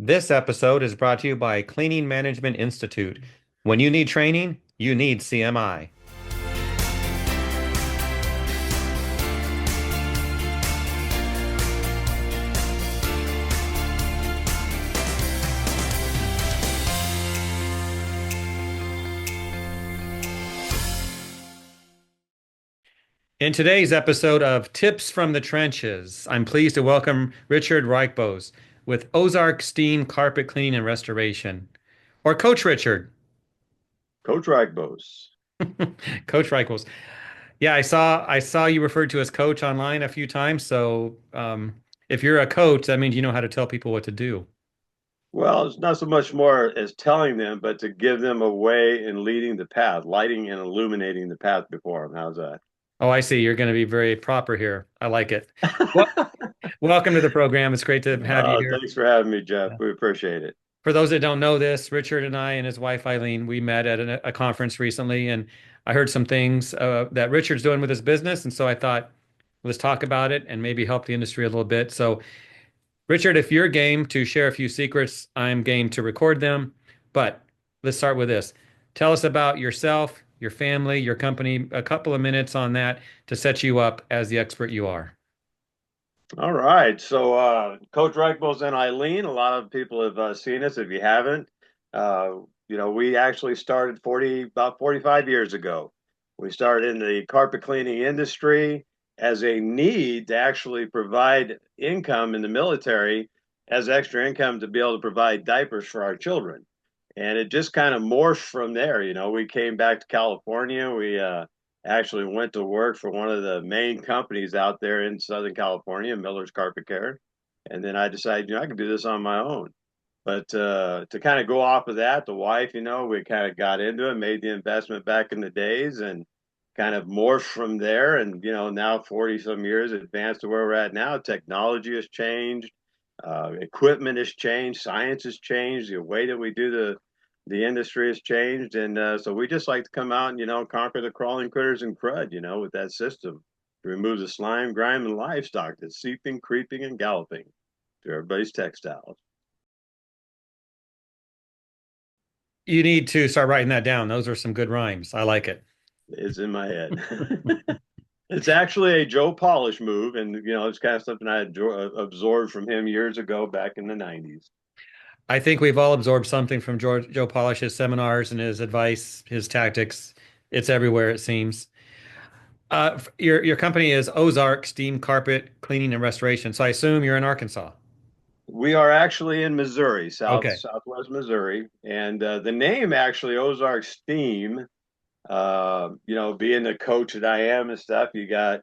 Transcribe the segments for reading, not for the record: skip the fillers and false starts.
This episode is brought to you by Cleaning Management Institute. When you need training, you need CMI. In today's episode of Tips from the Trenches, I'm pleased to welcome Richard Rykbos with OzarkSteam Carpet Cleaning and Restoration, or Coach Richard. Coach Rykbos. Coach Rykbos. Yeah, I saw you referred to as coach online a few times. So if you're a coach, that means you know how to tell people what to do. Well, it's not so much more as telling them, but to give them a way in leading the path, lighting and illuminating the path before them. How's that? Oh, I see. You're going to be very proper here. I like it. Well, welcome to the program. It's great to have you here. Thanks for having me, Jeff. We appreciate it. For those that don't know this, Richard and I and his wife Eileen, we met at a conference recently, and I heard some things that Richard's doing with his business, and so I thought, let's talk about it and maybe help the industry a little bit. So, Richard, if you're game to share a few secrets, I'm game to record them. But let's start with this. Tell us about yourself, your family, your company, a couple of minutes on that to set you up as the expert you are. All right. Coach Rykbos and Eileen, a lot of people have seen us. If you haven't, we actually started about 45 years ago. We started in the carpet cleaning industry as a need to actually provide income in the military as extra income to be able to provide diapers for our children. And it just kind of morphed from there. We came back to California. We actually went to work for one of the main companies out there in Southern California, Miller's Carpet Care. And then I decided, I can do this on my own. But to kind of go off of that, the wife, we kind of got into it, made the investment back in the days and kind of morphed from there. And, now 40 some years advanced to where we're at now, technology has changed, equipment has changed, science has changed, the way that we do the industry has changed. And so we just like to come out and, conquer the crawling critters and crud, with that system to remove the slime, grime, and livestock that's seeping, creeping, and galloping to everybody's textiles. You need to start writing that down. Those are some good rhymes. I like it. It's in my head. It's actually a Joe Polish move, and it's kind of something I had absorbed from him years ago back in the '90s. I think we've all absorbed something from Joe Polish's seminars and his advice, his tactics. It's everywhere, it seems. Your company is Ozark Steam Carpet Cleaning and Restoration. So I assume you're in Arkansas. We are actually in Missouri, Okay. southwest Missouri, and the name actually OzarkSteam. Being the coach that I am and stuff, you got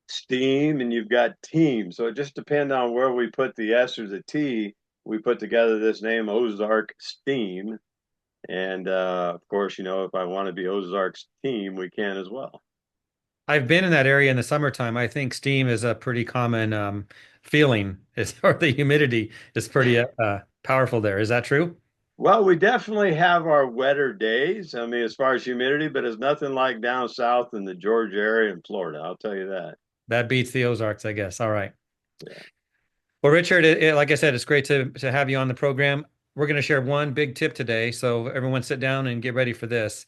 steam and you've got team. So it just depends on where we put the S or the T. We put together this name OzarkSteam, and of course, if I want to be Ozark's team, we can as well. I've been in that area in the summertime. I think steam is a pretty common feeling, or the humidity is pretty powerful there. Is that true? Well, we definitely have our wetter days. I mean, as far as humidity, but it's nothing like down south in the Georgia area and Florida. I'll tell you that. That beats the Ozarks, I guess. All right. Yeah. Well, Richard, like I said, it's great to have you on the program. We're going to share one big tip today, so everyone sit down and get ready for this.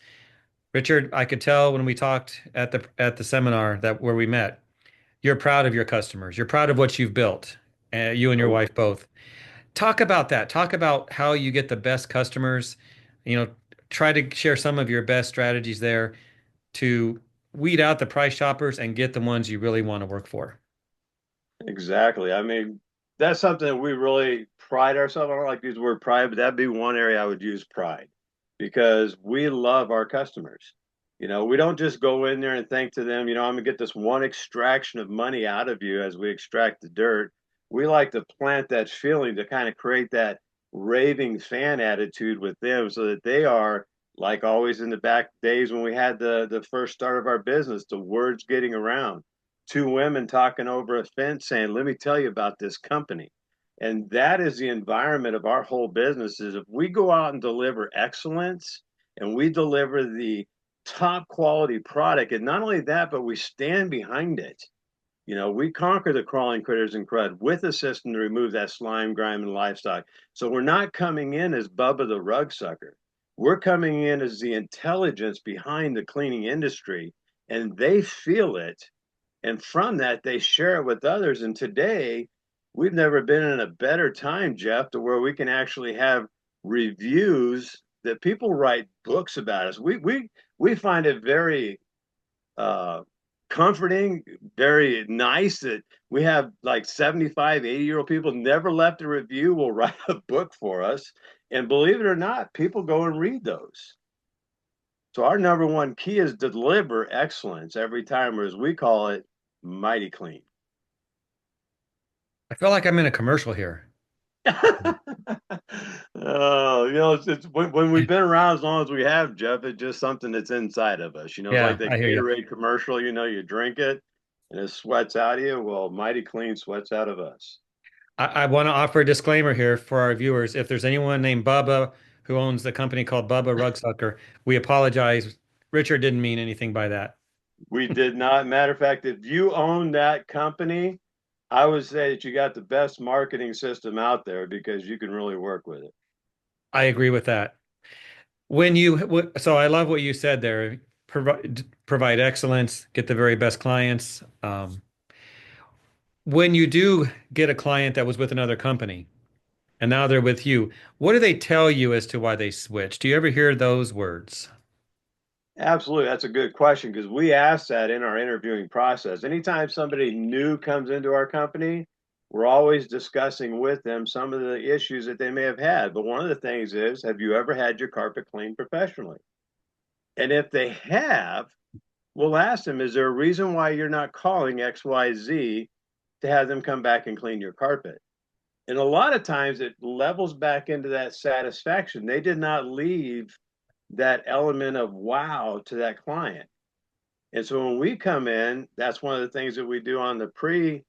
Richard, I could tell when we talked at the seminar that where we met, you're proud of your customers. You're proud of what you've built, you and your Oh, wife both. Talk about that. Talk about how you get the best customers. You know, try to share some of your best strategies there to weed out the price shoppers and get the ones you really want to work for. exactly. I mean, that's something that we really pride ourselves on. I don't like to use the word pride, but that'd be one area I would use pride because we love our customers. We don't just go in there and think to them, I'm gonna get this one extraction of money out of you as we extract the dirt. We like to plant that feeling to kind of create that raving fan attitude with them so that they are like always in the back days when we had the first start of our business, the words getting around. Two women talking over a fence saying, let me tell you about this company. And that is the environment of our whole business is if we go out and deliver excellence and we deliver the top quality product, and not only that, but we stand behind it. We conquer the crawling critters and crud with a system to remove that slime, grime, and livestock. So we're not coming in as Bubba the rug sucker. We're coming in as the intelligence behind the cleaning industry, and they feel it. And from that, they share it with others. And today, we've never been in a better time, Jeff, to where we can actually have reviews that people write books about us. We find it very uh, comforting, very nice that we have like 75, 80-year-old people never left a review, will write a book for us. And believe it or not, people go and read those. So our number one key is deliver excellence every time, or as we call it, mighty clean. I feel like I'm in a commercial here. Oh, it's when we've been around as long as we have, Jeff, it's just something that's inside of us. It's like Yeah, that I hear you. Gatorade commercial, you drink it and it sweats out of you. Well, Mighty Clean sweats out of us. I want to offer a disclaimer here for our viewers. If there's anyone named Bubba who owns the company called Bubba Rugsucker, we apologize. Richard didn't mean anything by that. We did not. Matter of fact, if you own that company, I would say that you got the best marketing system out there because you can really work with it. I agree with that. So I love what you said there. Provide excellence, get the very best clients. When you do get a client that was with another company and now they're with you, what do they tell you as to why they switched? Do you ever hear those words? Absolutely. That's a good question because we ask that in our interviewing process. Anytime somebody new comes into our company, we're always discussing with them some of the issues that they may have had. But one of the things is, have you ever had your carpet cleaned professionally? And if they have, we'll ask them, is there a reason why you're not calling XYZ to have them come back and clean your carpet? And a lot of times it levels back into that satisfaction. They did not leave that element of wow to that client. And so when we come in, that's one of the things that we do on the pre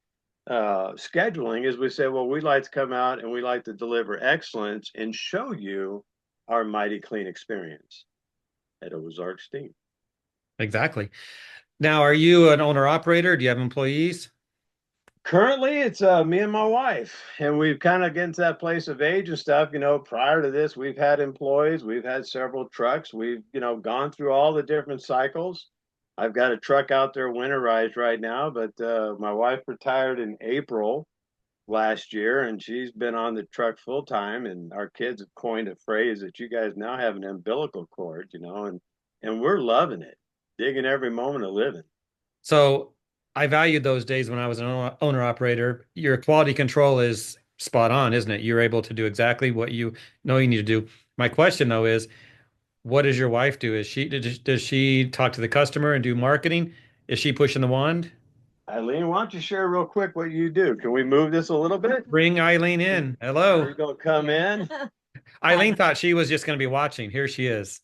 scheduling is we say, well, we'd like to come out and we like to deliver excellence and show you our mighty clean experience at OzarkSteam. Exactly. Now, are you an owner operator? Do you have employees? Currently, it's me and my wife, and we've kind of getting to that place of age and stuff. Prior to this, we've had employees, we've had several trucks, we've gone through all the different cycles. I've got a truck out there winterized right now, but my wife retired in April last year, and she's been on the truck full time. And our kids have coined a phrase that you guys now have an umbilical cord, and we're loving it, digging every moment of living. So I valued those days when I was an owner operator. Your quality control is spot on, isn't it? You're able to do exactly what you know you need to do. My question though is, what does your wife do? Does she talk to the customer and do marketing? Is she pushing the wand? Eileen, why don't you share real quick what you do? Can we move this a little bit? Bring Eileen in. Are Hello. you going to come in? Eileen thought she was just going to be watching. Here she is.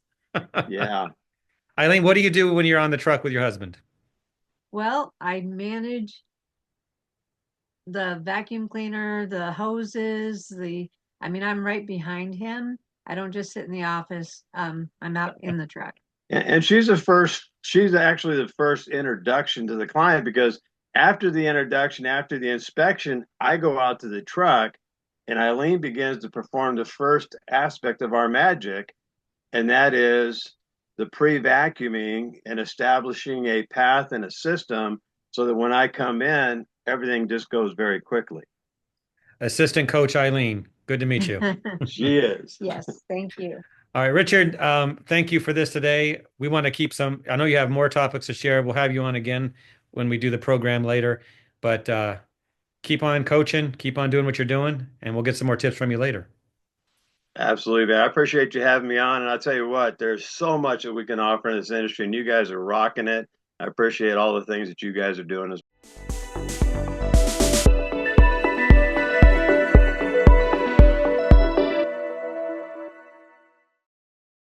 Yeah. Eileen, what do you do when you're on the truck with your husband? Well, I manage the vacuum cleaner, the hoses, I'm right behind him. I don't just sit in the office. I'm out in the truck. And she's actually the first introduction to the client because after the introduction, after the inspection, I go out to the truck and Eileen begins to perform the first aspect of our magic, and that is the pre-vacuuming and establishing a path and a system so that when I come in, everything just goes very quickly. Assistant Coach Eileen. Good to meet you. She is. Yes, thank you. All right, Richard, thank you for this today. We want to keep I know you have more topics to share. We'll have you on again when we do the program later, but keep on coaching, keep on doing what you're doing, and we'll get some more tips from you later. Absolutely, man. I appreciate you having me on. And I'll tell you what, there's so much that we can offer in this industry, and you guys are rocking it. I appreciate all the things that you guys are doing as well.